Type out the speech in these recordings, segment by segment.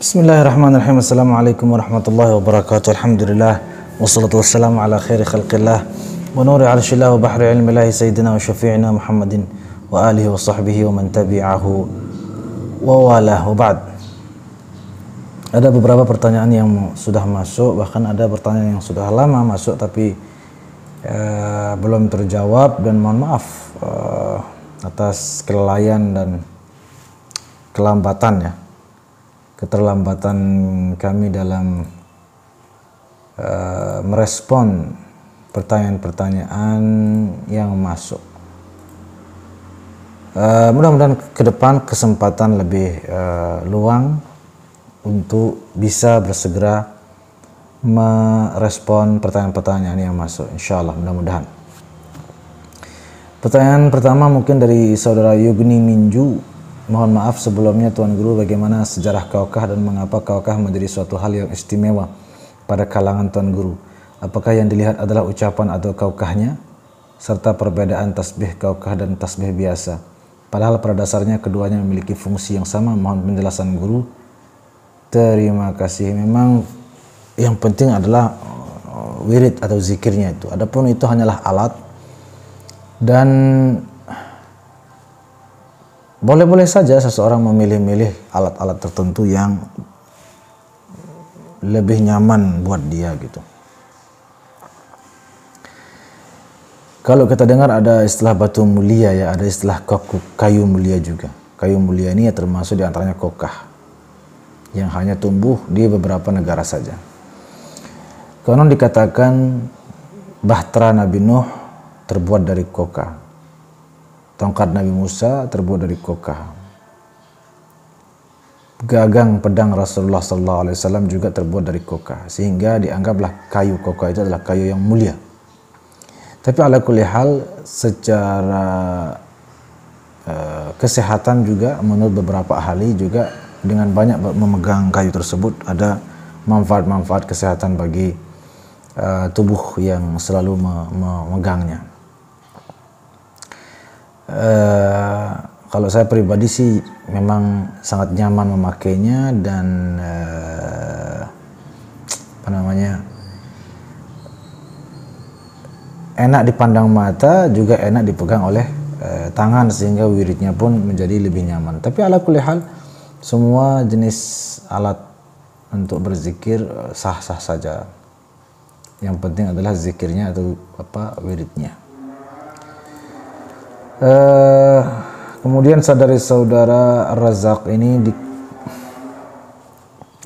Bismillahirrahmanirrahim. Assalamualaikum warahmatullahi wabarakatuh. Alhamdulillah wassalatu wassalamu ala khairi khalqillah wa nuri arshillah wa bahri ilmillahi sayyidina wa syafi'ina Muhammadin wa alihi wa sahbihi wa man tabi'ahu wa walah wa ba'd. Ada beberapa pertanyaan yang sudah masuk, bahkan ada pertanyaan yang sudah lama masuk tapi belum terjawab, dan mohon maaf atas kelalaian dan kelambatan keterlambatan kami dalam merespon pertanyaan-pertanyaan yang masuk. Mudah-mudahan ke depan kesempatan lebih luang untuk bisa bersegera merespon pertanyaan-pertanyaan yang masuk, insyaallah, mudah-mudahan. Pertanyaan pertama mungkin dari saudara Yugni Minju. Mohon maaf sebelumnya Tuan Guru, bagaimana sejarah kaukah dan mengapa kaukah menjadi suatu hal yang istimewa pada kalangan Tuan Guru? Apakah yang dilihat adalah ucapan atau kaukahnya, serta perbedaan tasbih kaukah dan tasbih biasa? Padahal pada dasarnya keduanya memiliki fungsi yang sama. Mohon penjelasan Guru. Terima kasih. Memang yang penting adalah wirid atau zikirnya itu. Adapun itu hanyalah alat, dan boleh-boleh saja seseorang memilih-milih alat-alat tertentu yang lebih nyaman buat dia gitu. Kalau kita dengar ada istilah batu mulia ada istilah kayu mulia juga. Kayu mulia ini termasuk diantaranya kokah yang hanya tumbuh di beberapa negara saja. Konon dikatakan bahtera Nabi Nuh terbuat dari kokah. Tongkat Nabi Musa terbuat dari kokah. Gagang pedang Rasulullah SAW juga terbuat dari kokah, sehingga dianggaplah kayu kokah itu adalah kayu yang mulia. Tapi ala kulli hal, secara kesehatan juga menurut beberapa ahli juga, dengan banyak memegang kayu tersebut ada manfaat-manfaat kesehatan bagi tubuh yang selalu memegangnya. Kalau saya pribadi sih memang sangat nyaman memakainya, dan enak dipandang mata, juga enak dipegang oleh tangan, sehingga wiridnya pun menjadi lebih nyaman. Tapi ala kulli hal, semua jenis alat untuk berzikir sah-sah saja. Yang penting adalah zikirnya atau wiridnya. Kemudian dari saudara Razak ini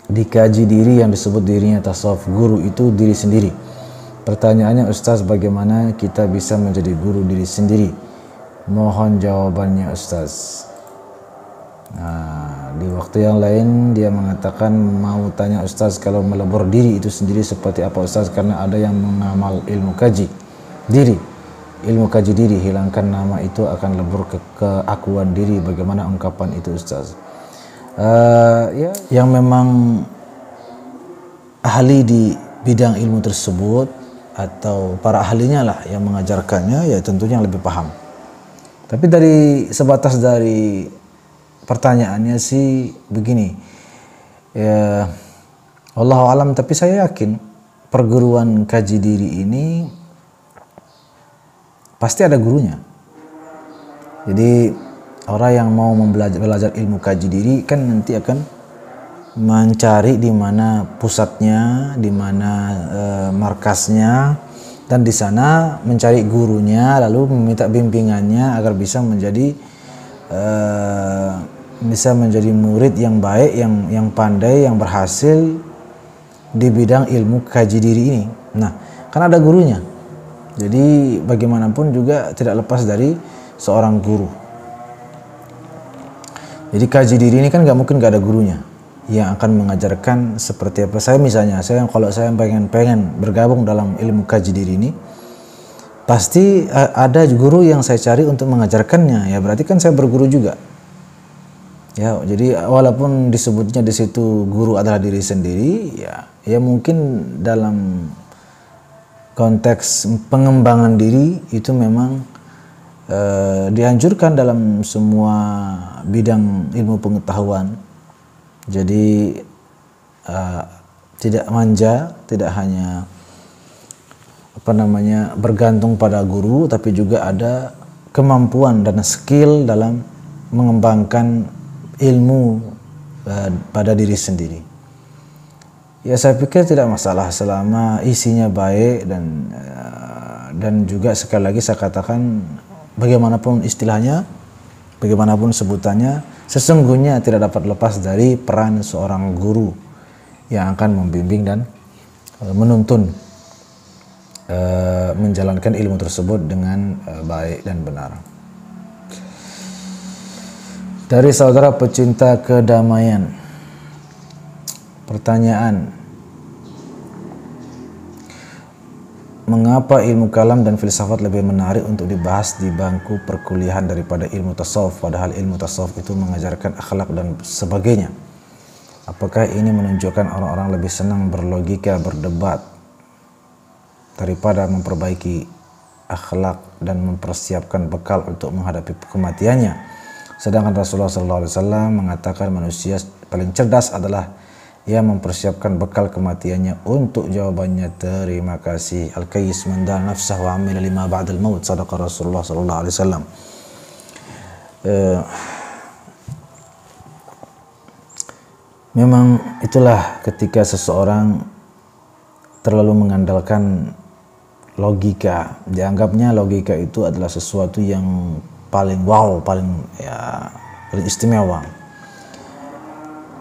dikaji diri yang disebut dirinya tasawuf. Guru itu diri sendiri. Pertanyaannya, Ustaz, bagaimana kita bisa menjadi guru diri sendiri? Mohon jawabannya, Ustaz. Di waktu yang lain dia mengatakan mau tanya Ustaz, kalau melebur diri itu sendiri seperti apa Ustaz? Karena ada yang mengamal ilmu kaji diri. Ilmu kaji diri, hilangkan nama itu akan lebur ke keakuan diri. Bagaimana ungkapan itu, Ustaz? Yang memang ahli di bidang ilmu tersebut, atau para ahlinya lah yang mengajarkannya, ya tentunya yang lebih paham. Tapi sebatas dari pertanyaannya sih begini, wallahu alam, tapi saya yakin perguruan kaji diri ini pasti ada gurunya. Jadi orang yang mau belajar ilmu kaji diri kan nanti akan mencari di mana pusatnya, di mana markasnya, dan di sana mencari gurunya, lalu meminta bimbingannya agar bisa menjadi murid yang baik, yang pandai, yang berhasil di bidang ilmu kaji diri ini. Nah, kan ada gurunya. Jadi bagaimanapun juga tidak lepas dari seorang guru. Jadi kaji diri ini kan nggak mungkin nggak ada gurunya yang akan mengajarkan seperti apa. Kalau saya pengen bergabung dalam ilmu kaji diri ini, pasti ada guru yang saya cari untuk mengajarkannya. Ya berarti kan saya berguru juga. Ya, jadi walaupun disebutnya di situ guru adalah diri sendiri, ya mungkin dalam konteks pengembangan diri itu memang dianjurkan dalam semua bidang ilmu pengetahuan. Jadi tidak manja, tidak hanya bergantung pada guru, tapi juga ada kemampuan dan skill dalam mengembangkan ilmu pada diri sendiri. Ya, saya pikir tidak masalah selama isinya baik dan juga sekali lagi saya katakan, bagaimanapun istilahnya, bagaimanapun sebutannya, sesungguhnya tidak dapat lepas dari peran seorang guru yang akan membimbing dan menuntun menjalankan ilmu tersebut dengan baik dan benar. Dari saudara pecinta kedamaian, pertanyaan: mengapa ilmu kalam dan filsafat lebih menarik untuk dibahas di bangku perkuliahan daripada ilmu tasawuf, padahal ilmu tasawuf itu mengajarkan akhlak dan sebagainya? Apakah ini menunjukkan orang-orang lebih senang berlogika, berdebat daripada memperbaiki akhlak dan mempersiapkan bekal untuk menghadapi kematiannya? Sedangkan Rasulullah SAW mengatakan manusia paling cerdas adalah ia mempersiapkan bekal kematiannya. Untuk jawabannya, terima kasih. Al-Kayyis man dana nafsahu wa amila lima ba'dal maut, sadaqa Rasulullah SAW. Memang itulah ketika seseorang terlalu mengandalkan logika, dianggapnya logika itu adalah sesuatu yang paling wow, paling istimewa.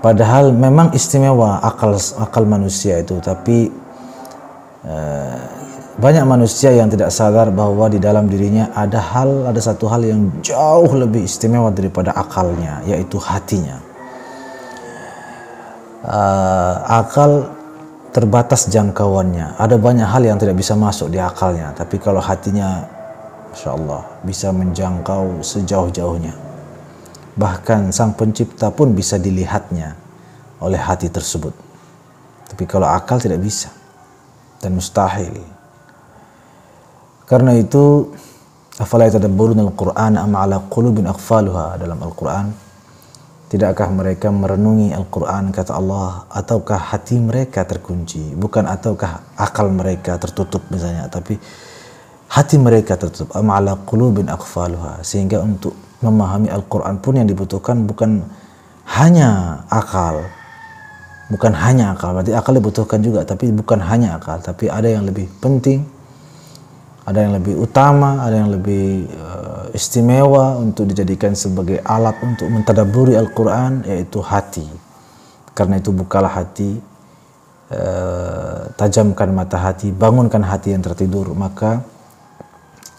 Padahal memang istimewa akal manusia itu, tapi banyak manusia yang tidak sadar bahwa di dalam dirinya ada satu hal yang jauh lebih istimewa daripada akalnya, yaitu hatinya. Akal terbatas jangkauannya, ada banyak hal yang tidak bisa masuk di akalnya, tapi kalau hatinya, Masya Allah, bisa menjangkau sejauh-jauhnya. Bahkan Sang Pencipta pun bisa dilihatnya oleh hati tersebut. Tapi kalau akal tidak bisa dan mustahil. Karena itu, afala yatadabbaruna al-Qur'an am 'ala qulubin aqfaluha, dalam Al-Qur'an, tidakkah mereka merenungi Al-Qur'an, kata Allah, ataukah hati mereka terkunci? Bukan ataukah akal mereka tertutup misalnya, tapi hati mereka tertutup. Am 'ala qulubin aqfaluha, sehingga untuk memahami Al-Quran pun yang dibutuhkan bukan hanya akal, berarti akal dibutuhkan juga, tapi bukan hanya akal, tapi ada yang lebih penting, ada yang lebih utama, ada yang lebih istimewa untuk dijadikan sebagai alat untuk mentadabburi Al-Quran, yaitu hati. Karena itu bukalah hati, tajamkan mata hati, bangunkan hati yang tertidur, maka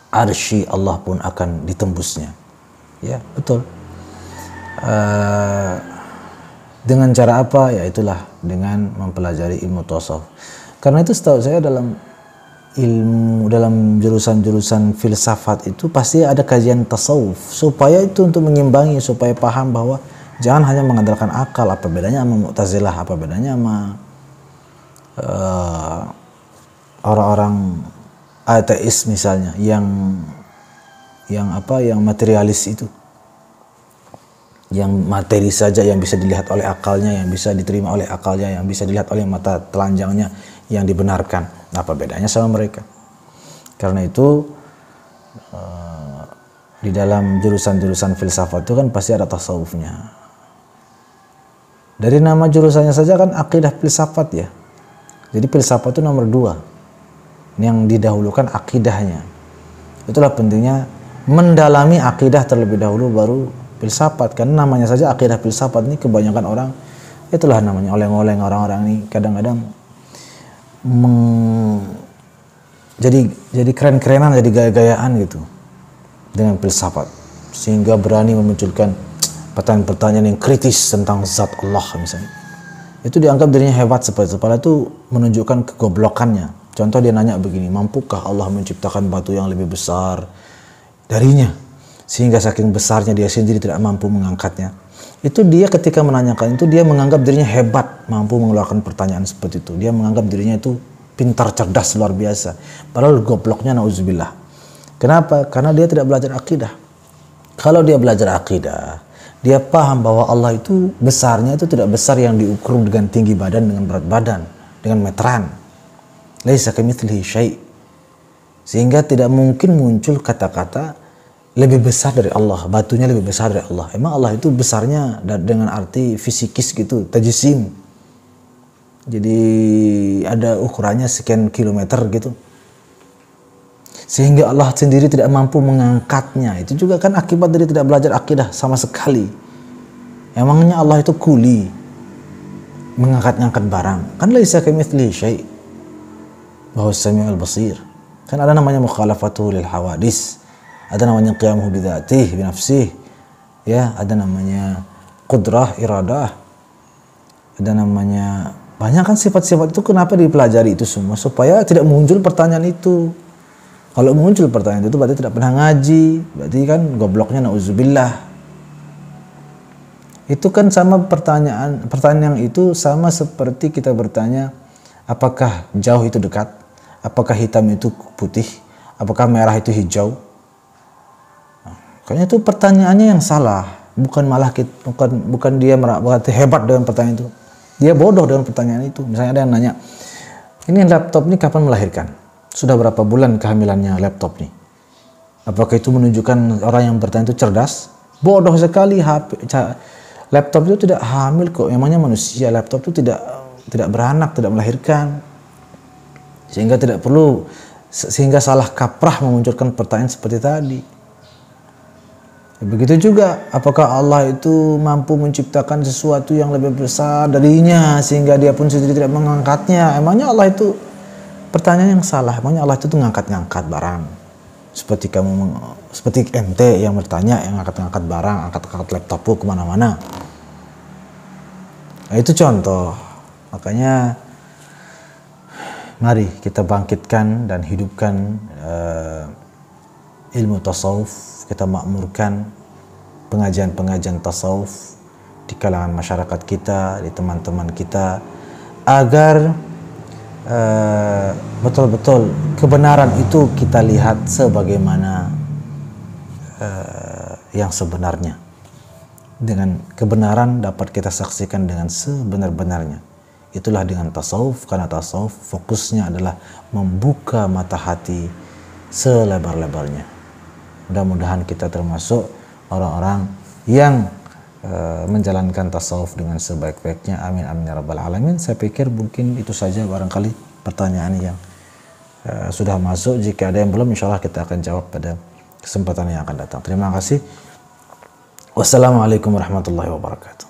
arsy Allah pun akan ditembusnya. Ya, betul. Dengan cara apa? Ya itulah dengan mempelajari ilmu tasawuf. Karena itu setahu saya dalam jurusan-jurusan filsafat itu pasti ada kajian tasawuf, supaya itu untuk mengimbangi, supaya paham bahwa jangan hanya mengandalkan akal. Apa bedanya sama Mu'tazilah, apa bedanya sama orang-orang ateis misalnya, yang materialis itu, yang materi saja, yang bisa dilihat oleh akalnya, yang bisa diterima oleh akalnya, yang bisa dilihat oleh mata telanjangnya, yang dibenarkan. Apa bedanya sama mereka? Karena itu di dalam jurusan-jurusan filsafat itu kan pasti ada tasawufnya. Dari nama jurusannya saja kan akidah filsafat ya. Jadi filsafat itu nomor 2, yang didahulukan akidahnya. Itulah pentingnya mendalami akidah terlebih dahulu, baru filsafat. Karena namanya saja akidah filsafat, ini kebanyakan orang, itulah namanya oleng-oleng, orang-orang ini kadang-kadang jadi keren-kerenan, jadi gaya-gayaan gitu dengan filsafat, sehingga berani memunculkan pertanyaan-pertanyaan yang kritis tentang zat Allah misalnya. Itu dianggap dirinya hebat seperti itu, padahal itu menunjukkan kegoblokannya. Contoh, dia nanya begini, mampukah Allah menciptakan batu yang lebih besar darinya, sehingga saking besarnya dia sendiri tidak mampu mengangkatnya? Itu dia ketika menanyakan itu, dia menganggap dirinya hebat, mampu mengeluarkan pertanyaan seperti itu. Dia menganggap dirinya itu pintar, cerdas, luar biasa. Padahal gobloknya nauzubillah. Kenapa? Karena dia tidak belajar akidah. Kalau dia belajar akidah, Dia paham bahwa Allah itu besarnya itu tidak besar yang diukur dengan tinggi badan, dengan berat badan, dengan meteran. Laisa kamitslihi syai'. Sehingga tidak mungkin muncul kata-kata lebih besar dari Allah, batunya lebih besar dari Allah. Emang Allah itu besarnya dengan arti fisikis gitu, tajisim. Jadi ada ukurannya sekian kilometer gitu. Sehingga Allah sendiri tidak mampu mengangkatnya. Itu juga kan akibat dari tidak belajar akidah sama sekali. Emangnya Allah itu kuli mengangkat-ngangkat barang. Kan laisa kamitslihi syai'. Bahwa Sami'ul Basir. Kan ada namanya mukhalafatuhu lil hawadis. Ada namanya qiyamuhu bidzatih, binafsih. Ya, ada namanya qudrah, iradah. Ada namanya banyak kan sifat-sifat itu. Kenapa dipelajari itu semua? Supaya tidak muncul pertanyaan itu. Kalau muncul pertanyaan itu berarti tidak pernah ngaji, berarti kan gobloknya nauzubillah. Itu kan sama pertanyaan itu sama seperti kita bertanya apakah jauh itu dekat, apakah hitam itu putih, apakah merah itu hijau. Kayaknya itu pertanyaannya yang salah, bukan dia berarti hebat dengan pertanyaan itu. Dia bodoh dengan pertanyaan itu. Misalnya ada yang nanya, ini laptop ini kapan melahirkan? Sudah berapa bulan kehamilannya laptop nih? Apakah itu menunjukkan orang yang bertanya itu cerdas? Bodoh sekali. Laptop itu tidak hamil kok. Emangnya manusia, laptop itu tidak beranak, tidak melahirkan. Sehingga salah kaprah memunculkan pertanyaan seperti tadi. Begitu juga, apakah Allah itu mampu menciptakan sesuatu yang lebih besar darinya sehingga dia pun sendiri tidak mengangkatnya? Emangnya Allah itu, pertanyaan yang salah. Emangnya Allah itu ngangkat-ngangkat barang? Seperti ente yang bertanya, yang ngangkat-ngangkat barang, angkat-angkat laptopku kemana-mana. Nah, itu contoh. Makanya mari kita bangkitkan dan hidupkan ilmu tasawuf. Kita makmurkan pengajian-pengajian tasawuf di kalangan masyarakat kita, di teman-teman kita, agar betul-betul kebenaran itu kita lihat sebagaimana yang sebenarnya. Dengan kebenaran dapat kita saksikan dengan sebenar-benarnya. Itulah dengan tasawuf, karena tasawuf fokusnya adalah membuka mata hati selebar-lebarnya. Mudah-mudahan kita termasuk orang-orang yang menjalankan tasawuf dengan sebaik-baiknya. Amin amin ya rabbal alamin. Saya pikir mungkin itu saja barangkali pertanyaan yang sudah masuk. Jika ada yang belum, insya Allah kita akan jawab pada kesempatan yang akan datang. Terima kasih. Wassalamualaikum warahmatullahi wabarakatuh.